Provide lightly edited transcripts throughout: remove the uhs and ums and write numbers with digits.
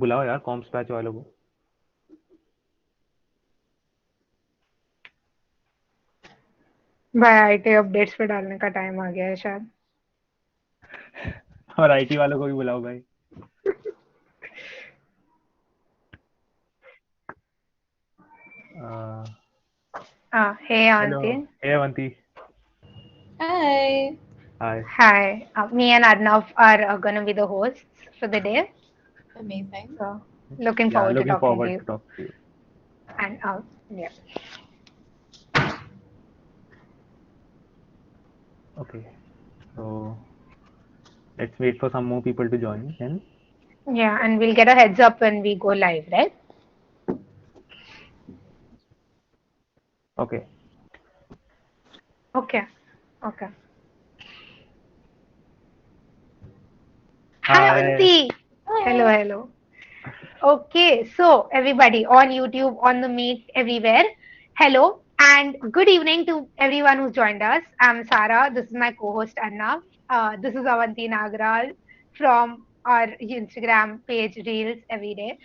बुलाओ यार corms patch वालों को. भाई आईटी अपडेट्स पे डालने का टाइम आ गया है शायद. और आईटी वालों को भी बुलाओ भाई. Hey hello. Avanti. Hey Avanti. Hi. Hi. Hi. Me and Arnav are gonna be the hosts for the day. Amazing. So looking Yeah, forward to looking talking to forward you. to talk to you. And yeah. Okay. So let's wait for some more people to join then. Yeah, and we'll get a heads up when we go live, right? Okay. Okay. Okay. Hi Hi. Avanti. Hello, Hi. hello. Okay, so everybody on YouTube, on the Meet, everywhere, hello and good evening to everyone who's joined us. I'm Sarah. This is my co-host Arnav. This is Avanti Nagral from our Instagram page Reels every day.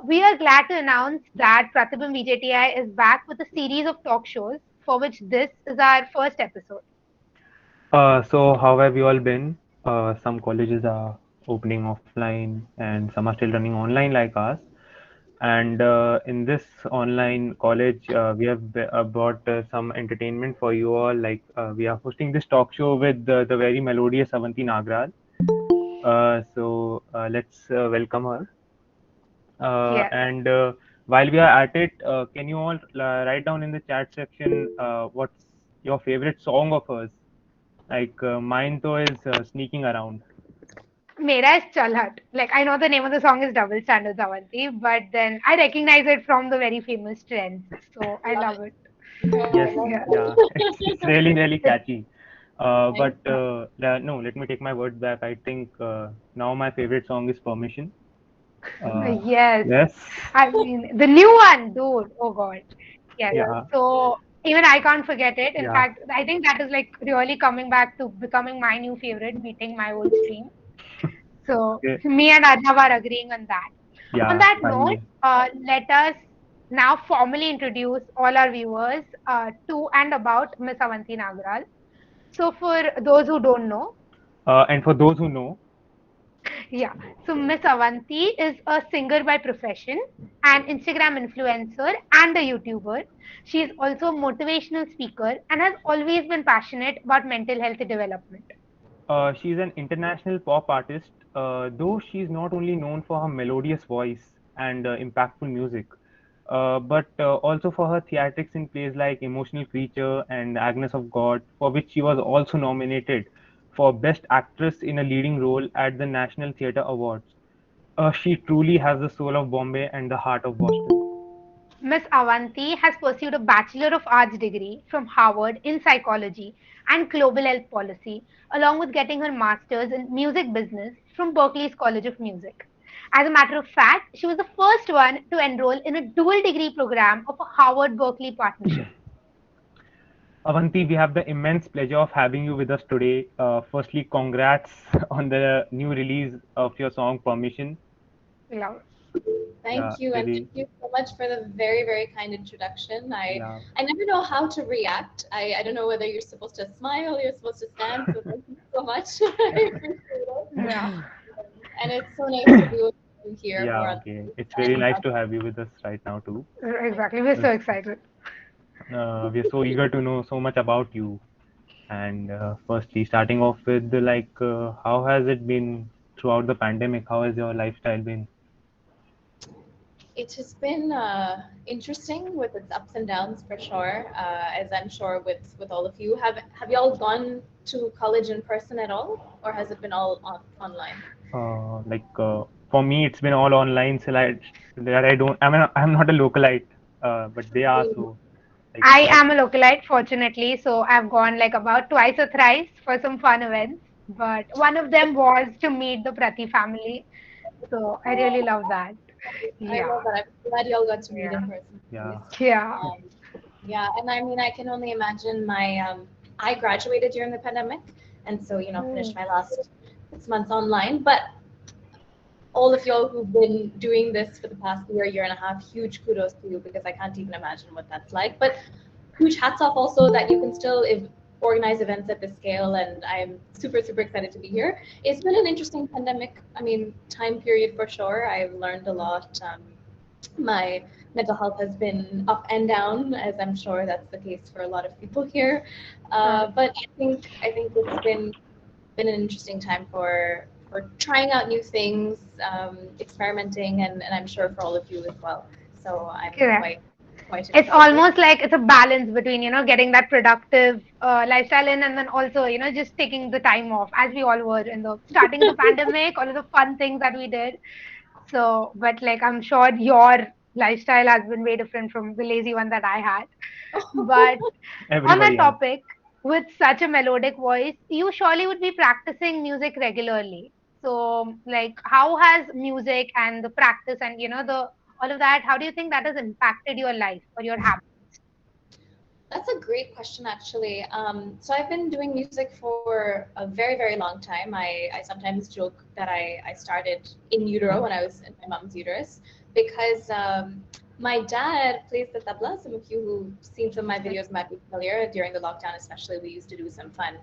We are glad to announce that Pratibimb VJTI is back with a series of talk shows for which this is our first episode. So how have you all been? Some colleges are opening offline and some are still running online like us. And in this online college, we have brought some entertainment for you all. Like we are hosting this talk show with the very melodious Avanti Nagral. So let's welcome her. Yes. And while we are at it, can you all write down in the chat section what's your favorite song of hers? Like mine though is sneaking around. Mera is Chalhat. Like I know the name of the song is Double Standards Avanti, but then I recognize it from the very famous trends. So I Love love it. it. Oh, Yes, I love Yeah. yeah, it's really It, catchy. Thank But no, let me take my words back. I think now my favorite song is Permission. Uh, yes. yes, I mean the new one, dude. Oh god. Yes. you. yeah, So even I can't forget it. In yeah, fact, I think that is like really coming back to becoming my new favorite, beating my old stream. So okay, me and Arnav are agreeing on that. On yeah, that note, finally. let us now formally introduce all our viewers to and about Miss Avanti Nagral. So for those who don't know, And for those who know, yeah, so Miss Avanti is a singer by profession, an Instagram influencer, and a YouTuber. She is also a motivational speaker and has always been passionate about mental health development. she's an international pop artist, though she's not only known for her melodious voice and impactful music, but also for her theatrics in plays like Emotional Creature and Agnes of God, for which she was also nominated for Best Actress in a Leading Role at the National Theatre Awards. She truly has the soul of Bombay and the heart of Boston. Miss Avanti has pursued a Bachelor of Arts degree from Harvard in psychology and global health policy, along with getting her master's in music business from Berklee's College of Music. As a matter of fact, she was the first one to enroll in a dual degree program of a Harvard Berkeley partnership. Avanti, we have the immense pleasure of having you with us today. Firstly, congrats on the new release of your song Permission. Love. Yeah, Thank you, and thank really. you so much for the very, very kind introduction. I Yeah. I never know how to react. I don't know whether you're supposed to smile, you're supposed to stand. So thank you so much. I appreciate it. Yeah. And it's so nice to be with you here Yeah, more on okay. this. It's really And nice to have you with us right now too. Exactly. We're so 'Cause, excited. we're so eager to know so much about you. And firstly, starting off with how has it been throughout the pandemic? How has your lifestyle been? it has been interesting with its ups and downs for sure. As I'm sure with all of you, have you all gone to college in person at all, or has it been all online? For me, it's been all online. So that I don't. I mean, I'm not a localite, but they are. Mm. So like I that. am a localite, fortunately, so I've gone like about twice or thrice for some fun events. But one of them was to meet the Prati family. So I really love that. I Yeah. love that. I'm glad y'all got to meet Yeah. in person. At Yeah. least. Yeah. Um, yeah, and I mean, I can only imagine I graduated during the pandemic, and so finished Mm. my last 6 months online. But all of y'all who've been doing this for the past year and a half, huge kudos to you, because I can't even imagine what that's like. But huge hats off also that you can still organize events at this scale, and I'm super, super excited to be here. It's been an interesting pandemic, time period for sure. I've learned a lot. My mental health has been up and down, as I'm sure that's the case for a lot of people here. But I think it's been an interesting time for trying out new things, experimenting, and I'm sure for all of you as well. So I'm Correct. quite It's excited. almost like it's a balance between, getting that productive lifestyle in, and then also, just taking the time off, as we all were in the starting the pandemic, all of the fun things that we did. So, but like, I'm sure your lifestyle has been way different from the lazy one that I had. But on that Everybody has. topic, with such a melodic voice, you surely would be practicing music regularly. So, like, how has music and the practice and, the all of that, how do you think that has impacted your life or your habits? That's a great question, actually. So I've been doing music for a very, very long time. I sometimes joke that I started in utero when I was in my mom's uterus, because my dad plays the tabla. Some of you who've seen some of my videos might be familiar. During the lockdown, especially, we used to do some fun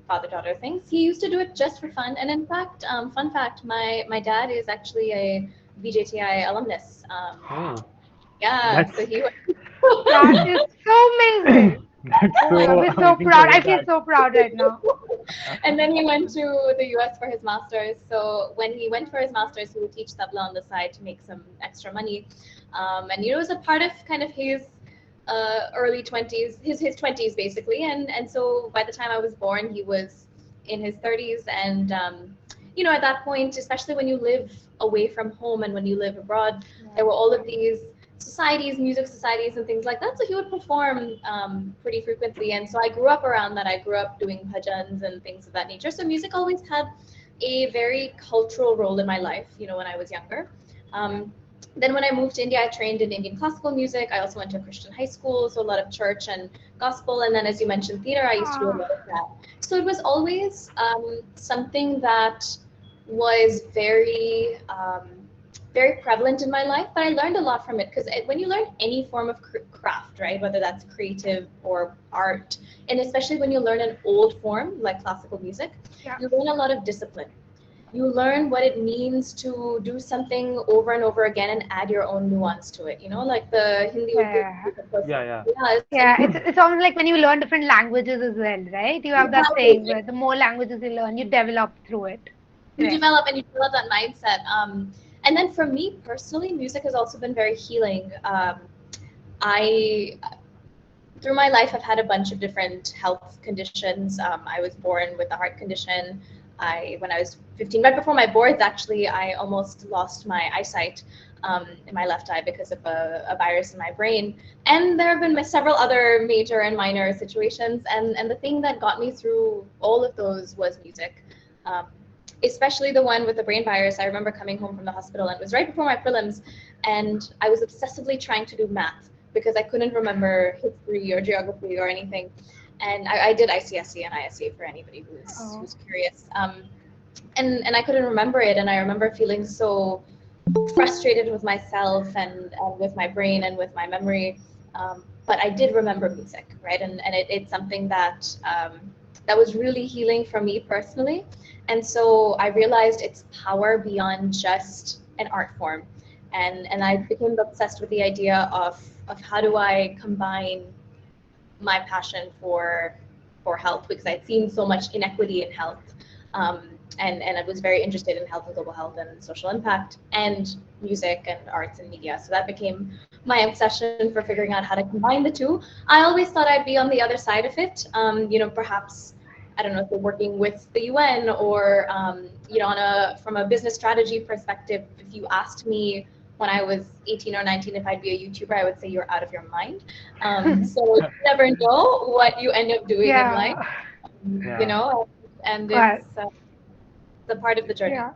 father-daughter things. He used to do it just for fun. And in fact, fun fact, my dad is actually a VJTI alumnus. Oh, Yeah, that's so he was. That is so amazing. that's Oh my God, so we're so amazing to proud. I hear feel that. so proud right now. And then he went to the US for his master's. So when he went for his master's, he would teach tabla on the side to make some extra money. And it was a part of kind of his early 20s, his 20s basically. And so by the time I was born, he was in his 30s. And at that point, especially when you live away from home and when you live abroad, there were all of these societies, music societies, and things like that. So he would perform pretty frequently, and so I grew up around that. I grew up doing bhajans and things of that nature. So music always had a very cultural role in my life. When I was younger. Then when I moved to India, I trained in Indian classical music. I also went to a Christian high school, so a lot of church and gospel. And then, as you mentioned, theater. I used to do a Ah, lot of that. So it was always something that was very prevalent in my life, but I learned a lot from it, because when you learn any form of craft, right, whether that's creative or art, and especially when you learn an old form like classical music, yeah. you learn a lot of discipline. You learn what it means to do something over and over again and add your own nuance to it. Like the Hindi Urdu, Yeah. of course. Yeah, yeah. Yeah, so Yeah, it's almost like when you learn different languages as well, right? You have that saying where the more languages you learn, you develop through it. you Right. develop and you develop that mindset. And then for me personally, music has also been very healing. I Through my life, I've had a bunch of different health conditions. I was born with a heart condition. When I was 15, right before my boards, actually, I almost lost my eyesight in my left eye because of a virus in my brain. And there have been several other major and minor situations. And the thing that got me through all of those was music. Um, Especially the one with the brain virus. I remember coming home from the hospital, and it was right before my prelims, and I was obsessively trying to do math because I couldn't remember history or geography or anything. And I did ICSE and ISE for anybody Oh. who's curious. And I couldn't remember it, and I remember feeling so frustrated with myself and with my brain and with my memory. But I did remember music, right? And it's something that that was really healing for me personally. And so I realized its power beyond just an art form. And I became obsessed with the idea of how do I combine my passion for health, because I'd seen so much inequity in health. And I was very interested in health and global health and social impact and music and arts and media. So that became my obsession for figuring out how to combine the two. I always thought I'd be on the other side of it. Perhaps, I don't know, if we're working with the UN or, from a business strategy perspective, if you asked me when I was 18 or 19 if I'd be a YouTuber, I would say you're out of your mind. So you never know what you end up doing in life, Yeah. Yeah. and But it's the part of the journey. yeah.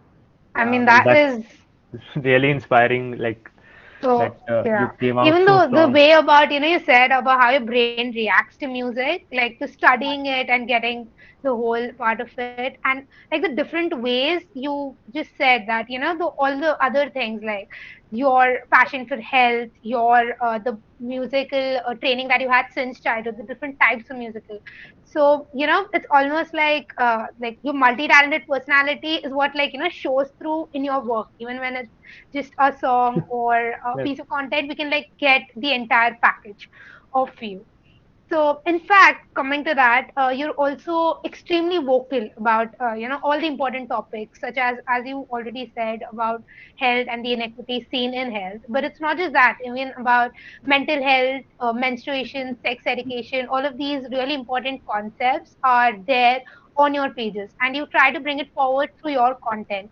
I Yeah, mean, well, that that's is really inspiring. Like, So that yeah, you came out even so though the strong. way about you said about how your brain reacts to music, like to studying it and getting the whole part of it, and like the different ways you just said that all the other things like your passion for health, your the musical training that you had since childhood, the different types of musical. So it's almost like your multi-talented personality is what shows through in your work, even when it's just a song or a Yes. piece of content, we can like get the entire package of you. So in fact, coming to that, you're also extremely vocal about all the important topics, such as you already said about health and the inequity seen in health. But it's not just that, even about mental health, menstruation, sex education, all of these really important concepts are there on your pages, and you try to bring it forward through your content.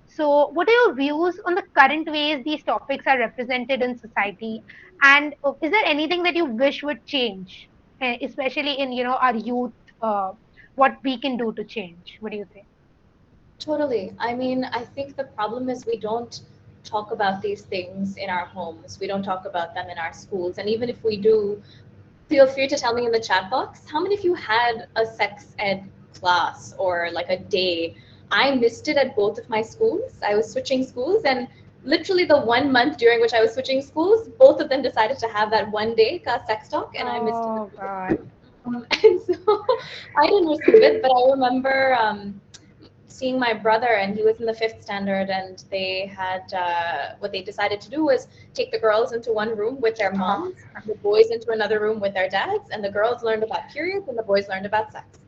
So, what are your views on the current ways these topics are represented in society? And is there anything that you wish would change, especially in our youth? What we can do to change? What do you think? Totally. I mean, I think the problem is we don't talk about these things in our homes. We don't talk about them in our schools. And even if we do, feel free to tell me in the chat box how many of you had a sex ed class or like a day. I missed it at both of my schools. I was switching schools, and literally the 1 month during which I was switching schools, both of them decided to have that one day ka sex talk, and I missed it. Oh God. And so I didn't receive it, but I remember seeing my brother, and he was in the fifth standard, and they had what they decided to do was take the girls into one room with their Oh, moms, the boys into another room with their dads, and the girls learned about periods and the boys learned about sex.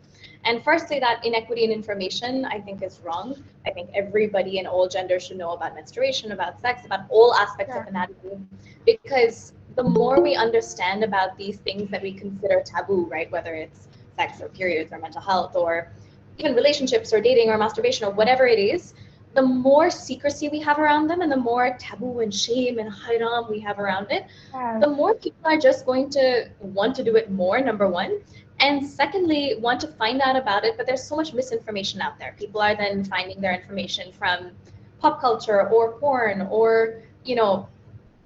And firstly, that inequity in information I think is wrong. I think everybody in all genders should know about menstruation, about sex, about all aspects of yeah. anatomy, because the more we understand about these things that we consider taboo, right, whether it's sex or periods or mental health or even relationships or dating or masturbation or whatever it is, the more secrecy we have around them and the more taboo and shame and haram we have around it, the Yes. more people are just going to want to do it more, number one. And secondly, want to find out about it, but there's so much misinformation out there. People are then finding their information from pop culture or porn or,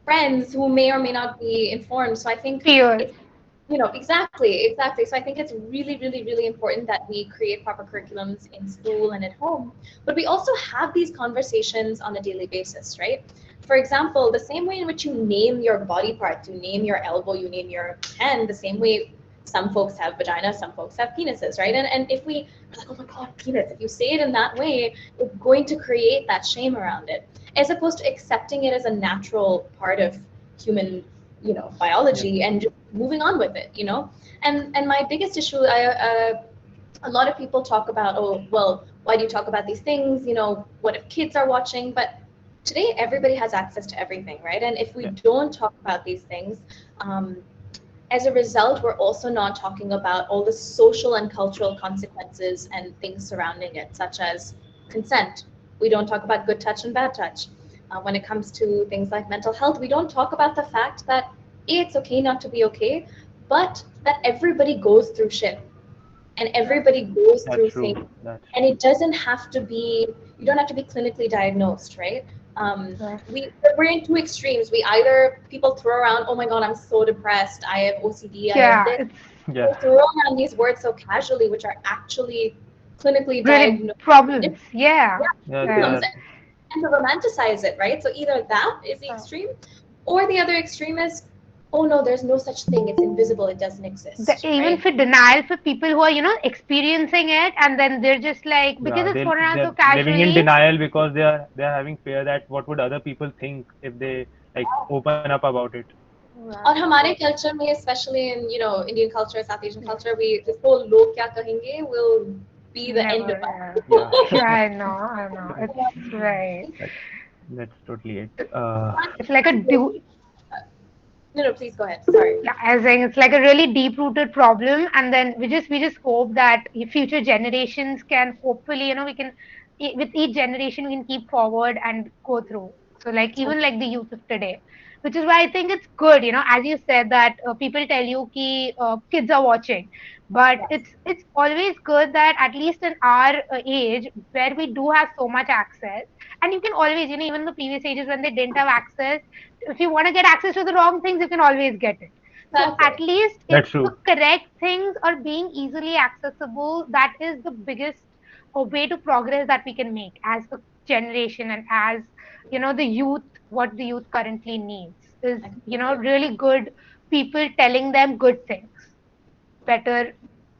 friends who may or may not be informed. So I think Peers. it's exactly. So I think it's really, really, really important that we create proper curriculums in school and at home, but we also have these conversations on a daily basis, right? For example, the same way in which you name your body parts, you name your elbow, you name your hand, the same way some folks have vagina, some folks have penises, right? And if we are like, oh my God, penis, if you say it in that way, it's going to create that shame around it, as opposed to accepting it as a natural part of human Yes. biology and just moving on with it. And my biggest issue, a lot of people talk about, oh well, why do you talk about these things, what if kids are watching? But today everybody has access to everything, right? And if we Yeah. don't talk about these things, um, as a result, we're also not talking about all the social and cultural consequences and things surrounding it, such as consent. We don't talk about good touch and bad touch. When it comes to things like mental health, we don't talk about the fact that it's okay not to be okay, but that everybody goes through shit and everybody goes That's through true. things, That's and it doesn't have to be, you don't have to be clinically diagnosed, right? um, Yes. we're in two extremes. We either, people throw around, oh my God, I'm so depressed, I have OCD, I have Yeah. this. It's yeah. They throw around these words so casually, which are actually clinically really diagnosed problems. Yeah. Yeah. They symptoms, Yes. are. and to romanticize it, right? So either that is the Uh, extreme, or the other extreme is, oh no, there's no such thing, it's invisible, it doesn't exist, even right? for denial for people who are experiencing it, and then they're just like because Yeah. it's thrown around so They're living in casually. denial because they are having fear that what would other people think if they like open up about it. और Right. हमारे So culture में, especially in Indian culture, South Asian yeah, culture, we this whole लोग क्या कहेंगे will be the end never. of Yeah. Yeah. us. Yeah, I know. It's right. that, that's totally it. It's like a do. No, please go ahead. Sorry. Yeah, I was saying it's like a really deep-rooted problem, and then we just hope that future generations can hopefully, we can with each generation we can keep forward and go through. So like even like the youth of today, which is why I think it's good, as you said that people tell you ki kids are watching, but Yes. it's always good that at least in our age where we do have so much access, And you can always, even the previous ages when they didn't have access, if you want to get access to the wrong things, you can always get it. So at Exactly. least if That's the true. correct things are being easily accessible, that is the biggest way to progress that we can make as a generation, and as the youth, what the youth currently needs is I completely agree. really good people telling them good things better,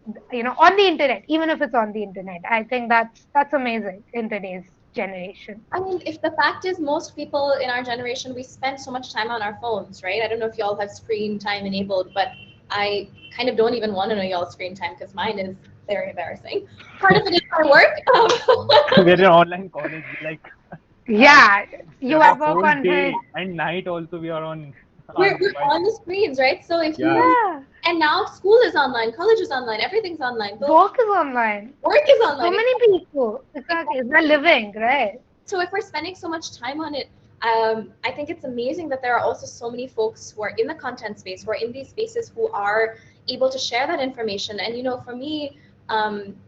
on the internet, even if it's on the internet. I think that's amazing in today's generation. I mean, if the fact is most people in our generation, we spend so much time on our phones, right? I don't know if y'all have screen time enabled, but I kind of don't even want to know y'all's screen time because mine is very embarrassing. Part of it is our work. We're in online college. We like have Yeah, you the have work whole on day it. and night also we are on our We're mobile on the phone. screens, right? So if Yeah. you, Yeah, and now school is online, college is online, everything's online. So work is online. work is So online. many people, exactly, they're living, right? So if we're spending so much time on it, I think it's amazing that there are also so many folks who are in the content space, who are in these spaces, who are able to share that information. And for me,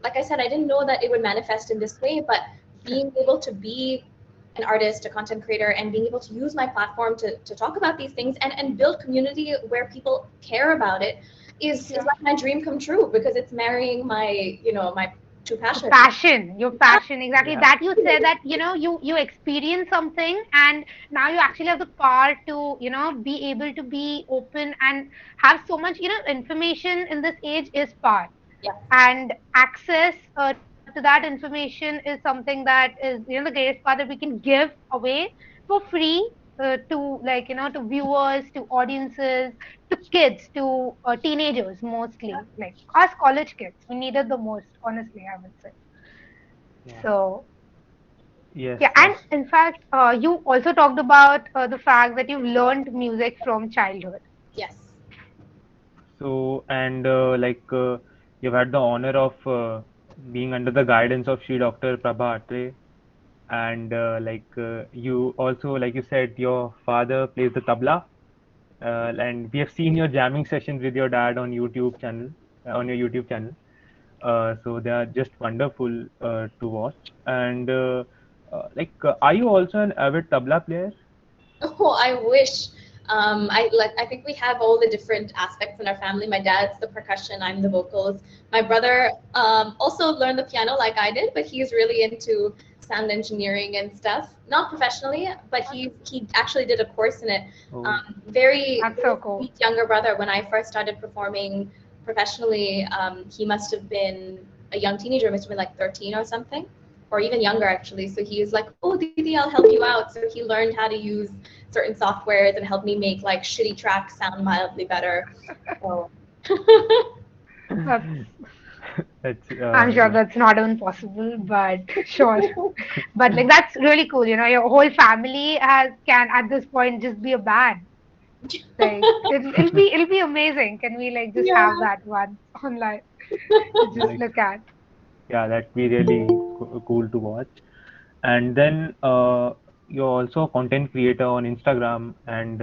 like I said, I didn't know that it would manifest in this way, but being able to be an artist, a content creator, and being able to use my platform to talk about these things and build community where people care about it is Yeah. like my dream come true, because it's marrying my two The passions. passion, your passion, exactly, Yeah. that you said, that you experience something, and now you actually have the power to be able to be open and have so much information in this age is power, Yeah. and access to that information is something that is the greatest part that we can give away for free, to, like, to viewers, to audiences, to kids, to teenagers, mostly like us college kids. We needed the most, honestly, I would say. Yeah. So Yes. yeah, and in fact, you also talked about the fact that you've learned music from childhood. Yes. So, and you've had the honor of being under the guidance of Shri Dr. Prabha Atre, and you also, like you said, your father plays the tabla, and we have seen your jamming sessions with your dad on your YouTube channel. So they are just wonderful to watch. And are you also an avid tabla player? Oh, I wish. I think we have all the different aspects in our family. My dad's the percussion, I'm the vocals. My brother also learned the piano like I did, but he's really into sound engineering and stuff. Not professionally, but he actually did a course in it. Oh, Very, That's very so cool. sweet younger brother. When I first started performing professionally, he must have been a young teenager, must have been like 13 or something, or even younger actually. So he was like, "Oh, Didi, I'll help you out." So he learned how to use certain softwares and helped me make like shitty tracks sound mildly better. So That's, that's I'm sure that's not even possible, but sure. But like that's really cool. Your whole family has can at this point just be a band. Like it'll be amazing. Can we like just yeah. have that once online to just like look at? yeah, that'd be really cool to watch. And then you're also a content creator on Instagram, and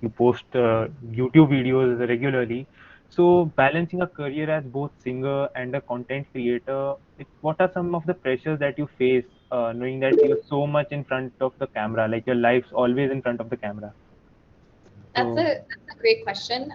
you post YouTube videos regularly. So balancing a career as both singer and a content creator, what are some of the pressures that you face, knowing that you're so much in front of the camera, like your life's always in front of the camera? That's So a great question.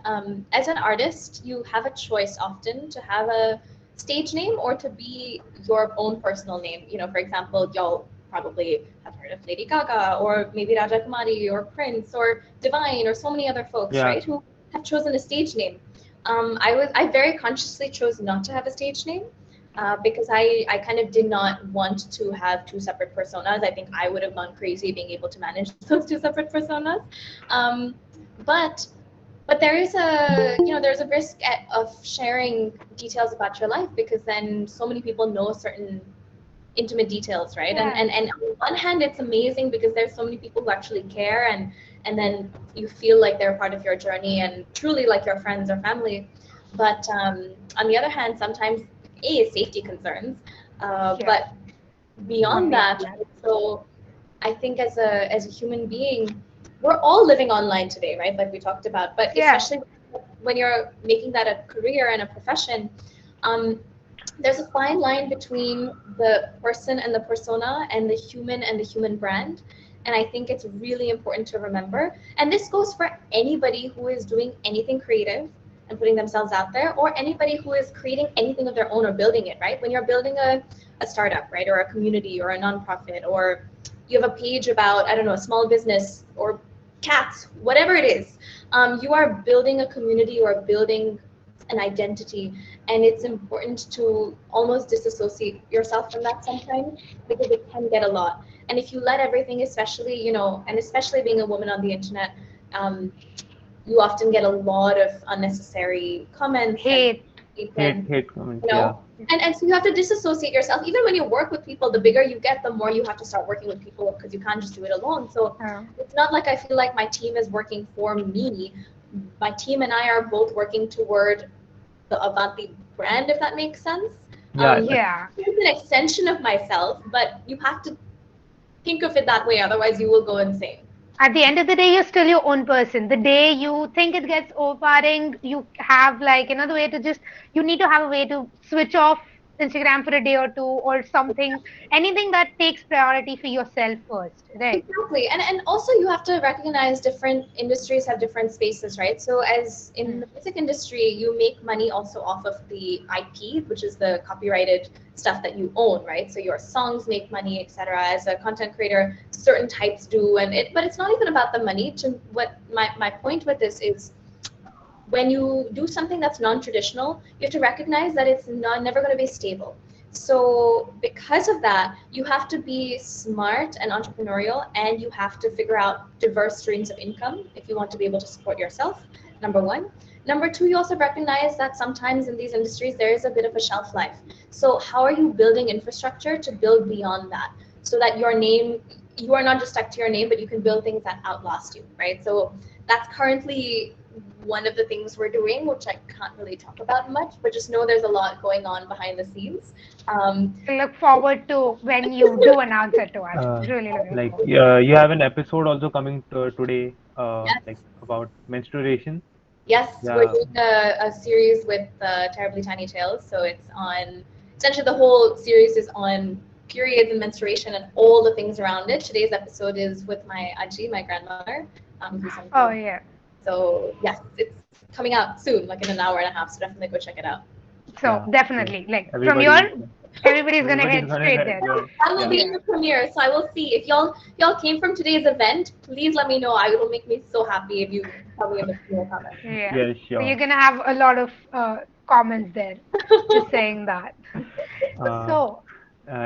As an artist, you have a choice often to have a stage name or to be your own personal name. For example, y'all probably have heard of Lady Gaga or maybe Raja Kumari or Prince or Divine or so many other folks, yeah, right, who have chosen a stage name. I very consciously chose not to have a stage name. Because I kind of did not want to have two separate personas. I think I would have gone crazy being able to manage those two separate personas. Um, but there is there's a risk of sharing details about your life, because then so many people know certain intimate details, right? and Yeah. and, and on one hand it's amazing because there's so many people who actually care, and then you feel like they're part of your journey and truly like your friends or family. But on the other hand, sometimes safety concerns, Yeah. but beyond Beyond that, that. so I think as a human being, we're all living online today, right? Like we talked about, but Yeah. especially when you're making that a career and a profession, um, there's a fine line between the person and the persona and the human brand. And I think it's really important to remember. And this goes for anybody who is doing anything creative and putting themselves out there, or anybody who is creating anything of their own or building it, right? When you're building a startup, right, or a community or a nonprofit, or you have a page about, I don't know, a small business or cats, whatever it is, you are building a community or building an identity, and it's important to almost disassociate yourself from that sometimes, because it can get a lot. And if you let everything, especially, you know, and especially being a woman on the internet, you often get a lot of unnecessary comments Hate. and Hate comments, you know, and so you have to disassociate yourself. Even when you work with people, the bigger you get, the more you have to start working with people, because you can't just do it alone. So it's not like I feel like my team is working for me. My team and I are both working toward the Avanti brand, if that makes sense. Yeah. It's an extension of myself, but you have to think of it that way, otherwise you will go insane. At the end of the day, you're still your own person. The day you think it gets overpowering, you have like another way to just, you need to have a way to switch off Instagram for a day or two or something, anything that takes priority for yourself first, right? Exactly. And also you have to recognize different industries have different spaces, right? So as in the music industry, you make money also off of the IP, which is the copyrighted stuff that you own, right? So your songs make money, etc. As a content creator, certain types do, but it's not even about the money. To what my point with this is, when you do something that's non-traditional, you have to recognize that it's never going to be stable. So because of that, you have to be smart and entrepreneurial, and you have to figure out diverse streams of income if you want to be able to support yourself, number one. Number two, you also recognize that sometimes in these industries, there is a bit of a shelf life. So how are you building infrastructure to build beyond that, so that your name, you are not just stuck to your name, but you can build things that outlast you, right? So that's currently one of the things we're doing, which I can't really talk about much, but just know there's a lot going on behind the scenes. Look forward to when you do announce it to us. Really looking like forward. you have an episode also coming today, Yes. like about menstruation. Yes, we're Yeah. doing a series with Terribly Tiny Tales. So it's on, essentially the whole series is on periods and menstruation and all the things around it. Today's episode is with my Aji, my grandmother, who's on Oh, board. yeah. So yes, it's coming out soon, like in an hour and a half. So definitely go check it out. So Yeah. So definitely, like from everybody, your, everybody's gonna everybody's head gonna straight there. I will be in the premiere, so I will see. If y'all came from today's event, please let me know. It will make me so happy if you tell me in the premiere comment. Yeah. Yeah, So you're sure. gonna have a lot of comments there just saying that. Uh, So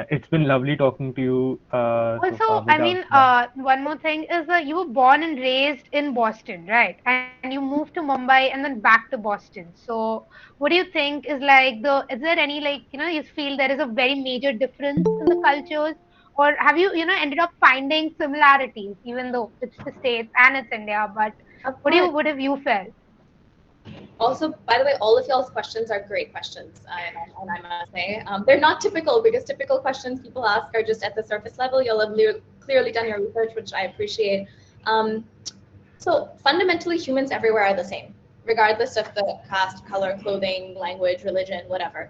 it's been lovely talking to you so far also, I without. mean, Yeah. one more thing is that you were born and raised in Boston, right? And you moved to Mumbai and then back to Boston. So what do you think is like is there any like, you feel there is a very major difference in the cultures? Or have you, ended up finding similarities, even though it's the States and it's India, but Of course. what have you felt? Also, by the way, all of y'all's questions are great questions, and I must say, they're not typical, because typical questions people ask are just at the surface level. Y'all have clearly done your research, which I appreciate. Um, so fundamentally, humans everywhere are the same, regardless of the caste, color, clothing, language, religion, whatever.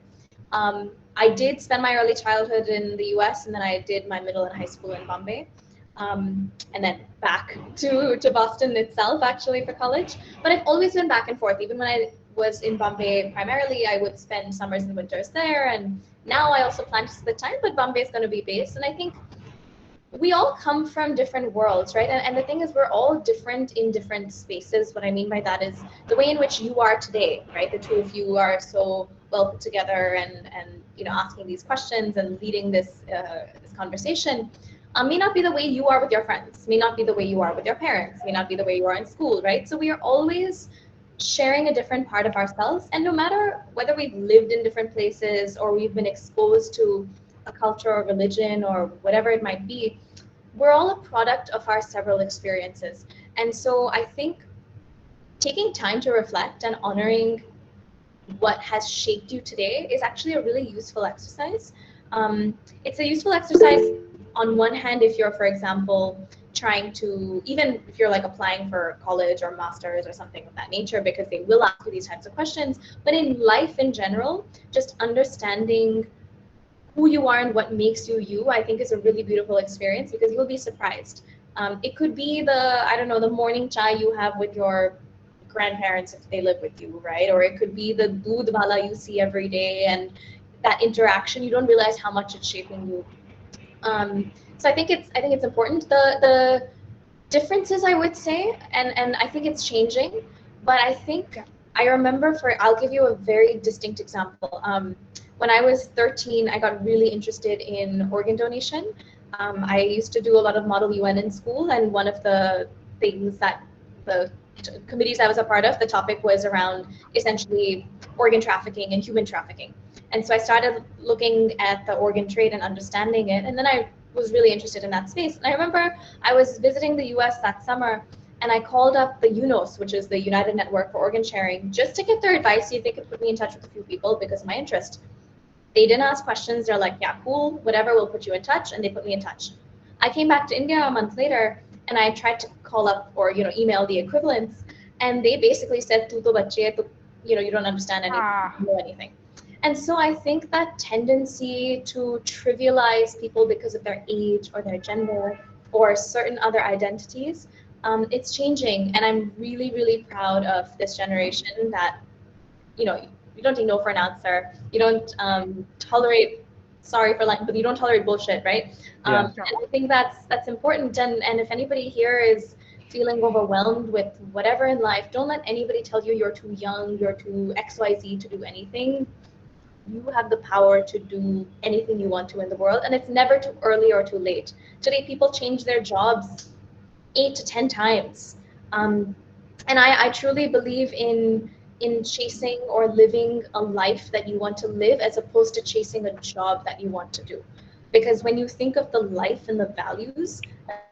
I did spend my early childhood in the US, and then I did my middle and high school in Bombay. And then back to Boston itself, actually, for college. But I've always been back and forth. Even when I was in Bombay, primarily, I would spend summers and winters there. And now I also plan to split time, but Bombay is going to be based. And I think we all come from different worlds, right? And the thing is, we're all different in different spaces. What I mean by that is the way in which you are today, right? The two of you are so well put together, and asking these questions and leading this conversation. May not be the way you are with your friends, may not be the way you are with your parents, may not be the way you are in school, right? So we are always sharing a different part of ourselves. And no matter whether we've lived in different places or we've been exposed to a culture or religion or whatever it might be, we're all a product of our several experiences. And so I think taking time to reflect and honoring what has shaped you today is actually a really useful exercise. It's a useful exercise on one hand if you're, for example, trying to, even if you're like applying for college or masters or something of that nature, because they will ask you these types of questions. But in life in general, just understanding who you are and what makes you you, I think is a really beautiful experience, because you'll be surprised. It could be the morning chai you have with your grandparents if they live with you, right? Or it could be the doodh wala you see every day, and that interaction, you don't realize how much it's shaping you. So I think it's important. The differences, I would say, and I think it's changing, but I think I remember, I'll give you a very distinct example. When I was 13, I got really interested in organ donation. I used to do a lot of Model UN in school, and one of the things that the committees I was a part of, the topic was around essentially organ trafficking and human trafficking. And so I started looking at the organ trade and understanding it, and then I was really interested in that space. And I remember I was visiting the US that summer, and I called up the UNOS, which is the United Network for Organ Sharing, just to get their advice, see if they could put me in touch with a few people because of my interest. They didn't ask questions. They're like, yeah, cool, whatever, we'll put you in touch. And they put me in touch. I came back to India a month later, and I tried to call up or email the equivalents, and they basically said, "Tu to bachche, you don't understand anything, you don't know anything." And so I think that tendency to trivialize people because of their age or their gender or certain other identities, it's changing. And I'm really, really proud of this generation that, you don't take no for an answer. You don't tolerate, sorry for but you don't tolerate bullshit, right? Yeah. And I think that's important. And if anybody here is feeling overwhelmed with whatever in life, don't let anybody tell you you're too young, you're too XYZ to do anything. You have the power to do anything you want to in the world, and it's never too early or too late. Today, people change their jobs 8 to 10 times. And I truly believe in chasing or living a life that you want to live, as opposed to chasing a job that you want to do. Because when you think of the life and the values,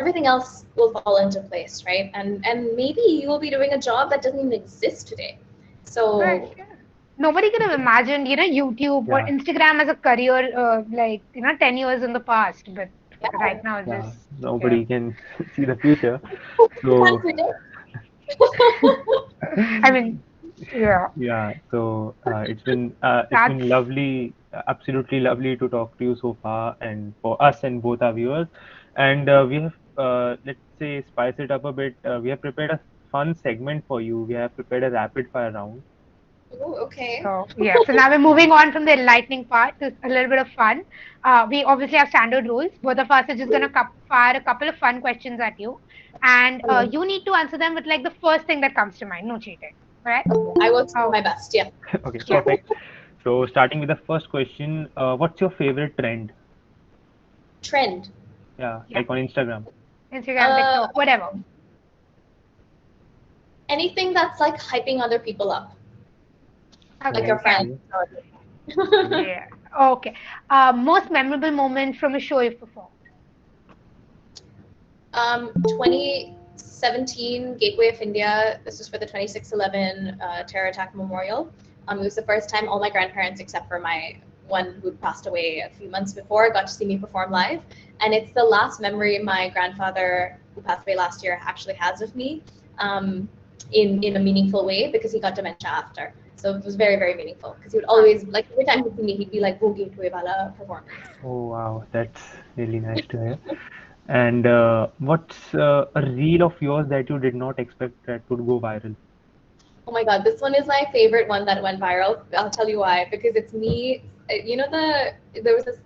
everything else will fall into place, right? And maybe you will be doing a job that doesn't even exist today. So Right. Nobody could have imagined, YouTube or Yeah. Instagram as a career, 10 years in the past. But right now, it's Yeah, just nobody can see the future. you can't So predict. I mean, yeah, yeah, so it's been that's lovely, absolutely lovely to talk to you so far, and for us and both our viewers. And we have let's say spice it up a bit. We have prepared a fun segment for you. We have prepared a rapid fire round. Ooh, okay. so yeah. So now we're moving on from the enlightening part to a little bit of fun. We obviously have standard rules. Both of us are just gonna fire a couple of fun questions at you, and you need to answer them with like the first thing that comes to mind. No cheating. All right? I will do Oh, my best. Yeah. Okay, yeah. perfect. So starting with the first question, what's your favorite trend? Trend. Yeah, Yeah. like on Instagram. Instagram, TikTok, whatever. Anything that's like hyping other people up, like Okay. your Yeah. friends. Yeah. Okay. Most memorable moment from a show you've performed. 2017 Gateway of India. This was for the 26/11 terror attack memorial. It was the first time all my grandparents, except for my one who passed away a few months before, got to see me perform live. And it's the last memory my grandfather, who passed away last year, actually has of me, in a meaningful way, because he got dementia after. So it was very, very meaningful, because he would always, like, every time he'd see me, he'd be like, "Wo Gateway wala performance." Oh wow, that's really nice to hear. And what's a reel of yours that you did not expect that would go viral? Oh my God, this one is my favorite one that went viral. I'll tell you why. Because it's me. There was this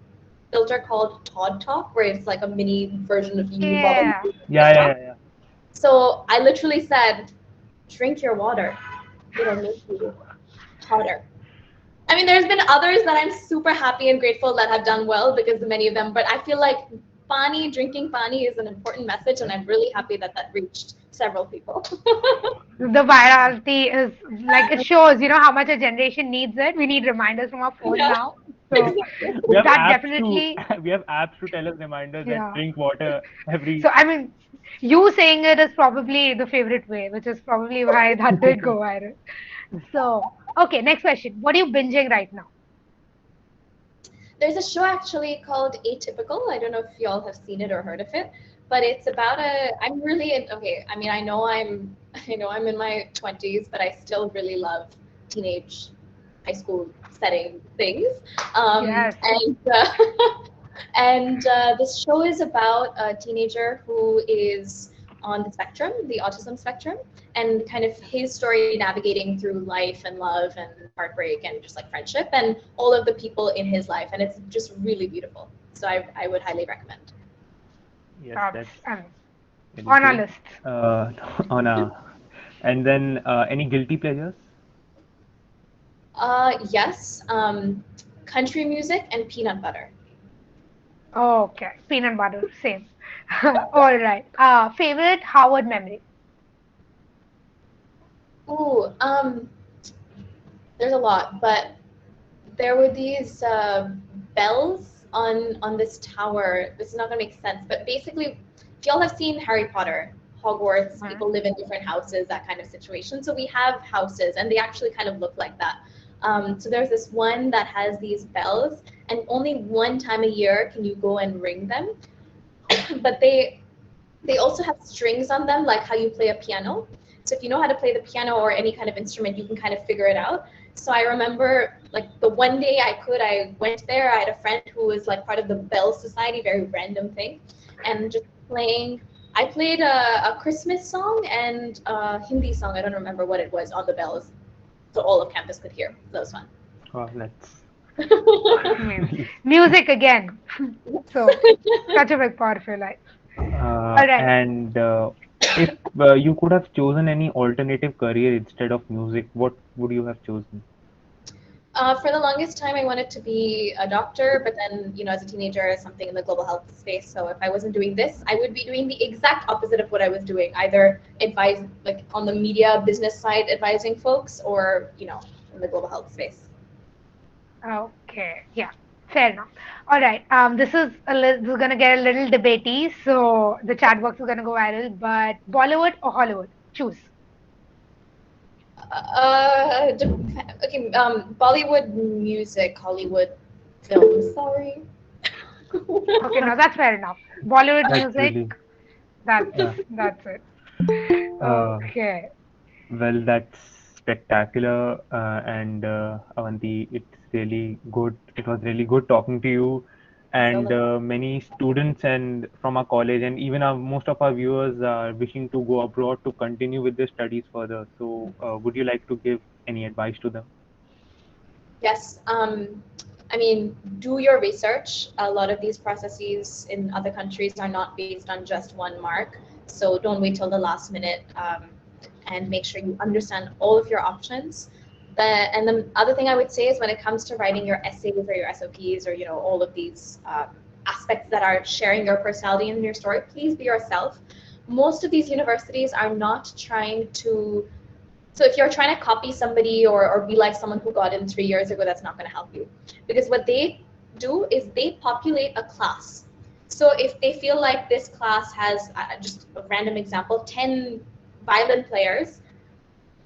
filter called Todd Talk, where it's like a mini version of you. Yeah. Yeah. So I literally said, "Drink your water. It'll make you hotter." I mean, there's been others that I'm super happy and grateful that have done well, because many of them. But I feel like drinking pani is an important message, and I'm really happy that reached several people. The virality is like, it shows, how much a generation needs it. We need reminders from our phone Yeah. now. So We have that apps definitely, to we have apps to tell us reminders that yeah. drink water every. So I mean, you saying it is probably the favorite way, which is probably why that did go viral. So, okay, next question. What are you binging right now? There's a show actually called Atypical. I don't know if you all have seen it or heard of it, but it's about I'm really okay. I mean, I know I'm I know I'm in my 20s, but I still really love teenage high school setting things. Yes. And and this show is about a teenager who is on the spectrum, the autism spectrum, and kind of his story navigating through life and love and heartbreak and just like friendship and all of the people in his life. And it's just really beautiful. So I would highly recommend. Yes, That's that's very on our good. list. On a, and then any guilty pleasures? Yes, country music and peanut butter. Okay, peanut butter, same. All right. Favorite Howard memory. Ooh, there's a lot, but there were these bells on this tower. This is not gonna make sense, but basically, if y'all have seen Harry Potter, Hogwarts, Mhm. people live in different houses, that kind of situation. So we have houses, and they actually kind of look like that. So there's this one that has these bells, and only one time a year can you go and ring them. But they also have strings on them, like how you play a piano. So if you know how to play the piano or any kind of instrument, you can kind of figure it out. So I remember like the one day I went there. I had a friend who was like part of the Bell Society, very random thing, and just playing. I played a Christmas song and a Hindi song. I don't remember what it was on the bells, so all of campus could hear. That was fun. Oh, that's I mean, music again. So, such a big part of your life. All right. and if you could have chosen any alternative career instead of music, what would you have chosen? For the longest time, I wanted to be a doctor, but then, as a teenager, something in the global health space. So if I wasn't doing this, I would be doing the exact opposite of what I was doing, either advise, like on the media business side, advising folks, or, in the global health space. Okay. Yeah. Fair enough. All right. This is gonna get a little debatey, so the chat box is gonna go viral. But Bollywood or Hollywood? Choose. Okay, Bollywood music, Hollywood film. Sorry. Okay, no, that's fair enough. Bollywood That's music. really, That's yeah. that's it. Uh, Okay. well, that's spectacular, and Avanti, it's really good. It was really good talking to you, So and much. many students and from our college, and even most of our viewers are wishing to go abroad to continue with their studies further. So, would you like to give any advice to them? Yes. I mean, do your research. A lot of these processes in other countries are not based on just one mark. So don't wait till the last minute, and make sure you understand all of your options. And the other thing I would say is when it comes to writing your essays or your SOPs or, all of these aspects that are sharing your personality and your story, please be yourself. Most of these universities are not trying to so if you're trying to copy somebody or be like someone who got in 3 years ago, that's not going to help you. Because what they do is they populate a class. So if they feel like this class has, just a random example, 10 violin players,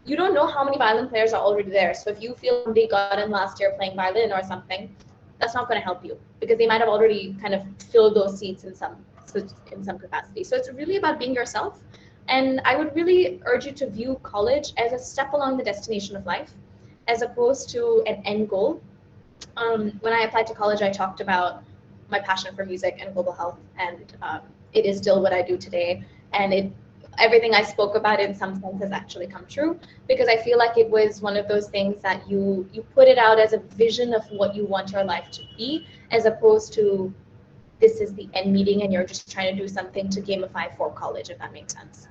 you don't know how many violin players are already there. So if you feel somebody got in last year playing violin or something, that's not going to help you because they might have already kind of filled those seats in some capacity. So it's really about being yourself. And I would really urge you to view college as a step along the destination of life, as opposed to an end goal. When I applied to college, I talked about my passion for music and global health, and it is still what I do today. And everything I spoke about in some sense has actually come true because I feel like it was one of those things that you put it out as a vision of what you want your life to be, as opposed to this is the end meeting and you're just trying to do something to gamify for college, if that makes sense.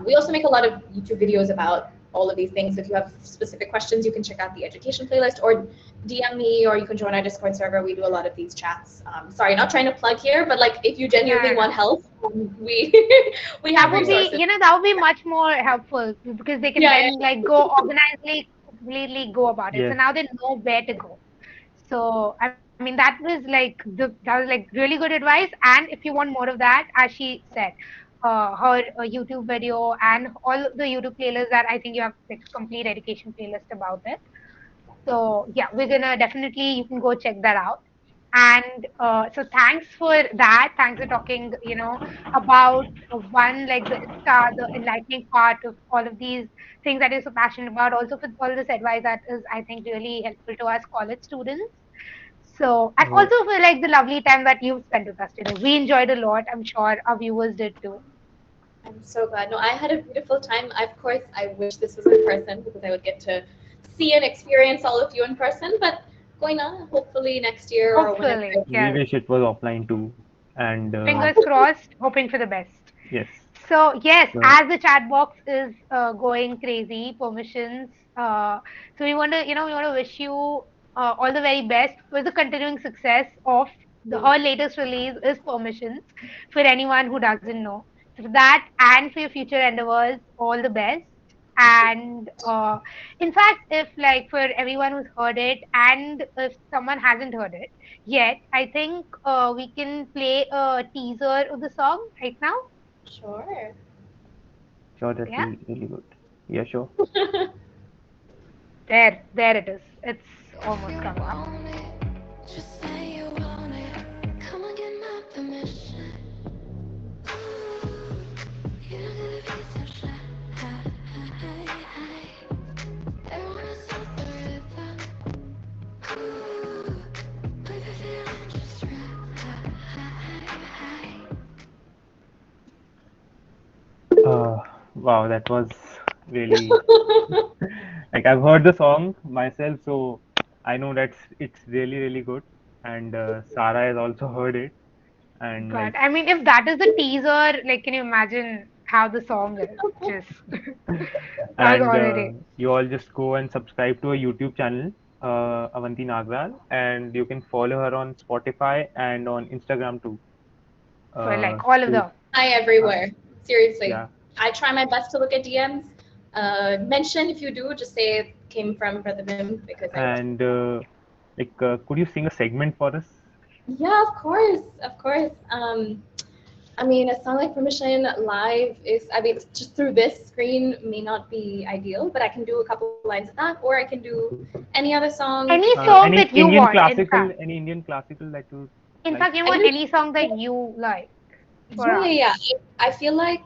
We also make a lot of YouTube videos about all of these things. If you have specific questions, you can check out the education playlist or DM me, or you can join our Discord server. We do a lot of these chats. Sorry, not trying to plug here, but like if you genuinely Yeah, want help, we we that have would be, resources. that would be much more helpful because they can Yeah, then like go organizedly, completely go about it. So Yes. now they know where to go. So I mean, that was like really good advice. And if you want more of that, as she said, her YouTube video and all the YouTube playlists that I think you have like complete education playlist about it. So yeah, we're gonna definitely you can go check that out. And so thanks for that. Thanks for talking, about one, like the enlightening part of all of these things that you're so passionate about. Also for all this advice that is, I think, really helpful to us college students. So, and Oh, also for like the lovely time that you've spent with us today. We enjoyed a lot. I'm sure our viewers did too. I'm so glad. No, I had a beautiful time. Of course, I wish this was in person because I would get to see and experience all of you in person. But going on, hopefully next year or whenever. Hopefully, we yes. wish it was offline too. And Fingers crossed, hoping for the best. yes, So yes, uh, as the chat box is going crazy, permissions. So we want to wish you all the very best for the continuing success of her latest release is Permissions. For anyone who doesn't know, so for that and for your future endeavors, all the best. And in fact, if like for everyone who's heard it, and if someone hasn't heard it yet, I think we can play a teaser of the song right now. Sure. sure, that Yeah, will be really good. Yeah, sure. there it is. It's If almost you coming up. want it, just say you want it. Come and get my permission. You don't gotta be so shy. Everyone is off the rhythm. Leave it feeling just right. Wow, that was really like I've heard the song myself, so I know it's really really good. And Sarah has also heard it, and But like I mean, if that is the teaser, like, can you imagine how the song is? Just that's and already. you all just go and subscribe to a YouTube channel, Avanti Nagral, and you can follow her on Spotify and on Instagram too. For Uh, like all of to the. Hi uh, everywhere. Seriously. yeah, I try my best to look at DMs. Mention if you do, just say it came from Pratibimb because I will. and could you sing a segment for us? Yeah, of course, of course. I mean, a song like Permission live is, I mean, just through this screen may not be ideal, but I can do a couple lines of that, or I can do any other song. Any song Any that you Indian want, classical, any Indian classical that you in like? fact, you I want can any song that you like for Yeah, us. yeah, yeah. I feel like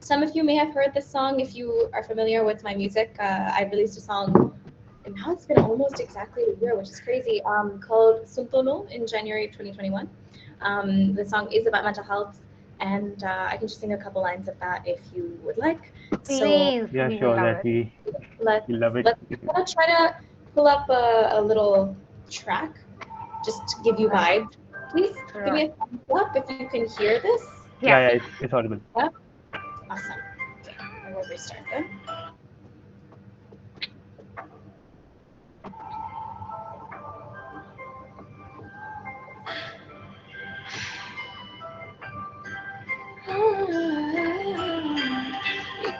some of you may have heard this song if you are familiar with my music. I released a song, and now it's been almost exactly a year, which is crazy, called Suntono in January 2021. The song is about mental health, and I can just sing a couple lines of that if you would like. So Please, Yeah, we will sure. love That it. let's we love it. let's try to pull up a little track just to give you vibes. Please give me Right. a thumbs up if you can hear this. Yeah. Yeah, it's audible. Yeah. Awesome. I will restart them.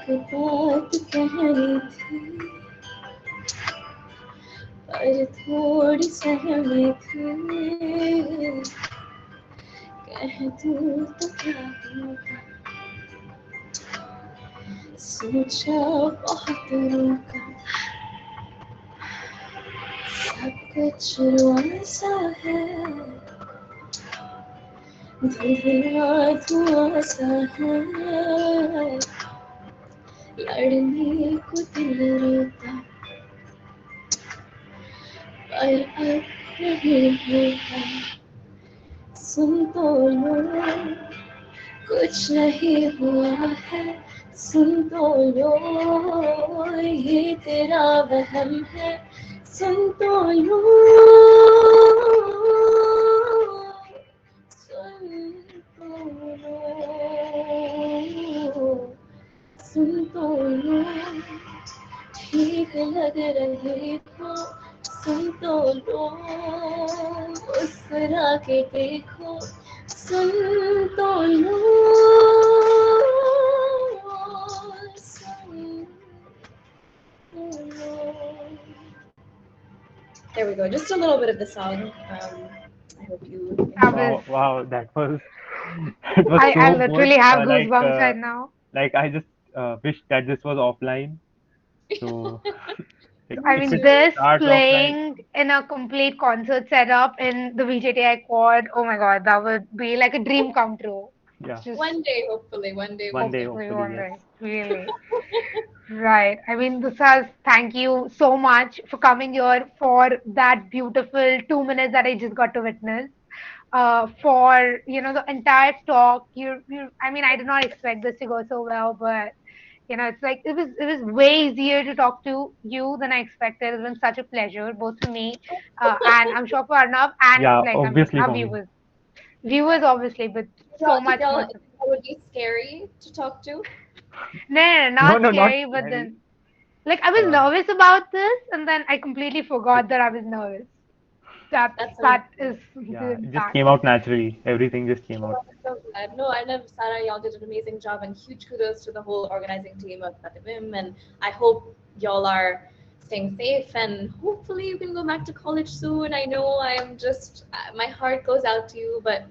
एक बात कहनी थी पर थोड़ी सहमी थी कह दूँ तो क्या होगा सोचा बहुत रोका सब कुछ ऐसा है धुंधला धुआं सा है लड़ने को दिल रोता पर अब नहीं होता सुन तो लो कुछ नहीं हुआ है सुन तो लो ये तेरा वहम है सुन तो लो सुन तो लो सुन तो लो ठीक लग रहे हो सुन तो लो मुस्कुरा के देखो सुन तो लो सुन तो लो. There we go. Just a little bit of the song. I hope you That enjoy. was. Wow, that was it was I so good. literally have goosebumps right now. Like I just wish that this was offline. So Like I if mean, it this starts off like, playing in a complete concert setup in the VJTI quad, oh my god, that would be like a dream come true. yeah, Just One day, hopefully, one day we one day can. hopefully hopefully, one yes. day, really. Right. I mean, Dusas, thank you so much for coming here for that beautiful 2 minutes that I just got to witness. For the entire talk, I mean, I did not expect this to go so well, but it's like it was way easier to talk to you than I expected. It's been such a pleasure, both for me, and I'm sure for Arnav and Yeah, like I mean obviously our for me. viewers obviously, but so Did much y'all more. think that would be scary to talk to? No, no, no, No, not no, not scary, but scary. then like I was Uh, nervous about this, and then I completely it, forgot that I was nervous. That That's that amazing. is the yeah, it just impact. came out naturally. Everything just came Oh, out. I'm so glad. No, I love Sarah. Y'all did an amazing job, and huge kudos to the whole organizing team of Pratibimb. And I hope y'all are staying safe, and hopefully you can go back to college soon. I know I'm just my heart goes out to you, but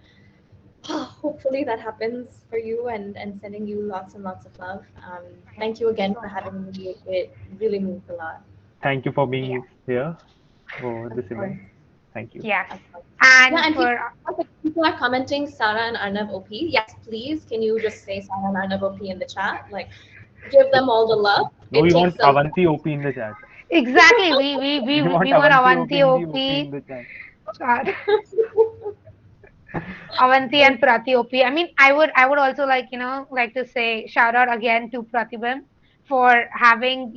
hopefully that happens for you, and sending you lots and lots of love. Thank you again for having me. It really means a lot. Thank you for Yeah. being here for Of this course. event. Thank you. Yes. Of course. Yeah, And and for people are commenting Sarah and Arnav OP. Yes, please. Can you just say Sarah and Arnav OP in the chat? Like, give It, them all the love. no, It we takes want a Avanti OP in the chat. exactly, we we We we, want we want Avanti OP Avanti in the OP in OP. the chat. Avanti and Prati OP. I mean, I would also like to say shout out again to Pratibim for having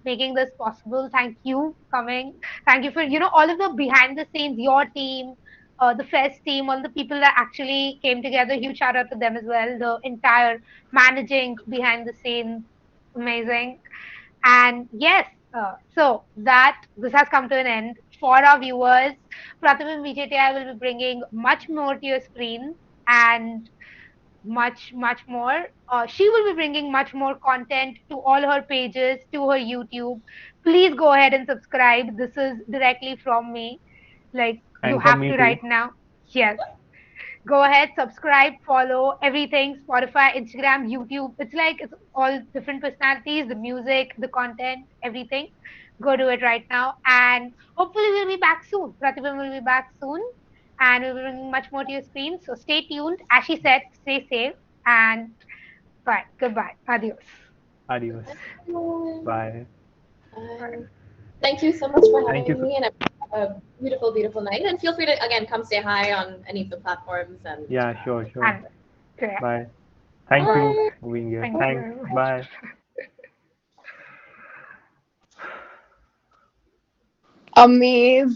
making this possible. Thank you for coming. Thank you for all of the behind the scenes, your team, the fest team, all the people that actually came together. Huge shout out to them as well. The entire managing behind the scenes, amazing. And yes, so that this has come to an end. For our viewers, Pratibim VJTI will be bringing much more to your screens and much, much more. She will be bringing much more content to all her pages, to her YouTube. Please go ahead and subscribe. This is directly from me. Like, you And from have me to too. right now. Yes, go ahead, subscribe, follow everything, Spotify, Instagram, YouTube. It's all different personalities, the music, the content, everything. Go do it right now, and hopefully we'll be back soon. Pratibha will be back soon, and we'll be bringing much more to your screen. So stay tuned. As she said, stay safe, and bye, goodbye, adios. Adios. everyone. Bye. Bye. Thank you so much for Thank you. having me, and have a beautiful, beautiful night. And feel free to again come say hi on any of the platforms. And Yeah, sure, sure. And yeah, Bye. Thank you bye. for being here. thank you Thanks. very much. Bye. Amazing.